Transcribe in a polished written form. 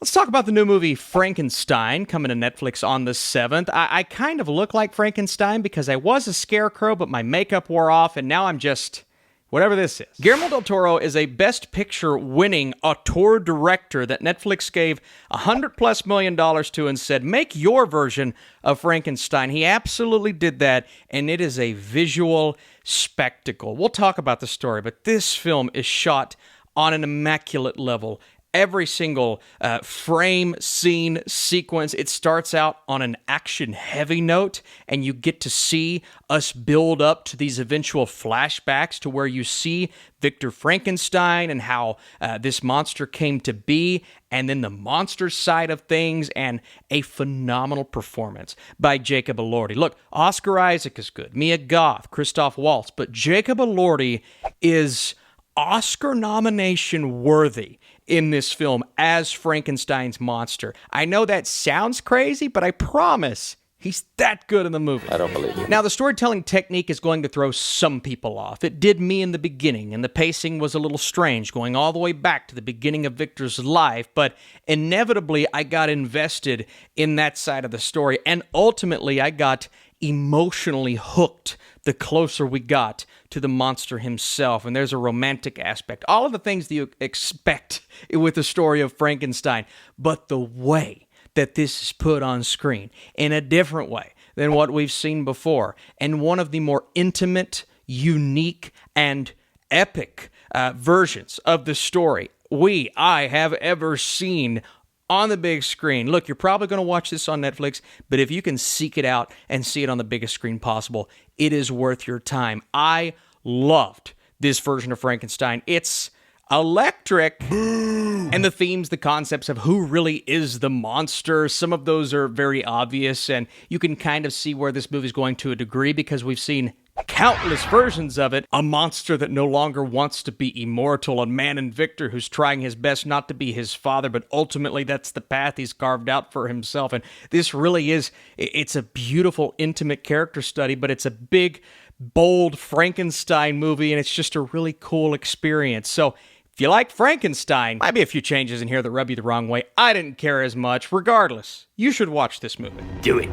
Let's talk about the new movie Frankenstein coming to Netflix on the 7th. I kind of look like Frankenstein because I was a scarecrow, but my makeup wore off, and now I'm just whatever this is. Guillermo del Toro is a Best Picture winning auteur director that Netflix gave $100+ million to and said, make your version of Frankenstein. He absolutely did that, and it is a visual spectacle. We'll talk about the story, but this film is shot on an immaculate level. Every single frame, scene, sequence, it starts out on an action-heavy note, and you get to see us build up to these eventual flashbacks to where you see Victor Frankenstein and how this monster came to be, and then the monster side of things, and a phenomenal performance by Jacob Elordi. Look, Oscar Isaac is good, Mia Goth, Christoph Waltz, but Jacob Elordi is Oscar nomination worthy in this film as Frankenstein's monster. I know that sounds crazy, but I promise he's that good in the movie. I don't believe you. Now, the storytelling technique is going to throw some people off. It did me in the beginning, and the pacing was a little strange, going all the way back to the beginning of Victor's life, but inevitably I got invested in that side of the story, and ultimately I got emotionally hooked the closer we got to the monster himself. And there's a romantic aspect, all of the things that you expect with the story of Frankenstein, but the way that this is put on screen in a different way than what we've seen before, and one of the more intimate, unique, and epic versions of the story I have ever seen on the big screen. Look, you're probably going to watch this on Netflix, but if you can seek it out and see it on the biggest screen possible, it is worth your time. I loved this version of Frankenstein. It's electric. And the themes, the concepts of who really is the monster, some of those are very obvious, and you can kind of see where this movie is going to a degree because we've seen countless versions of it. A monster that no longer wants to be immortal, a man in Victor who's trying his best not to be his father, but ultimately that's the path he's carved out for himself. And this really is, it's a beautiful, intimate character study, but it's a big, bold Frankenstein movie, and it's just a really cool experience. So if you like Frankenstein, might be a few changes in here that rub you the wrong way. I didn't care as much. Regardless, you should watch this movie. Do it.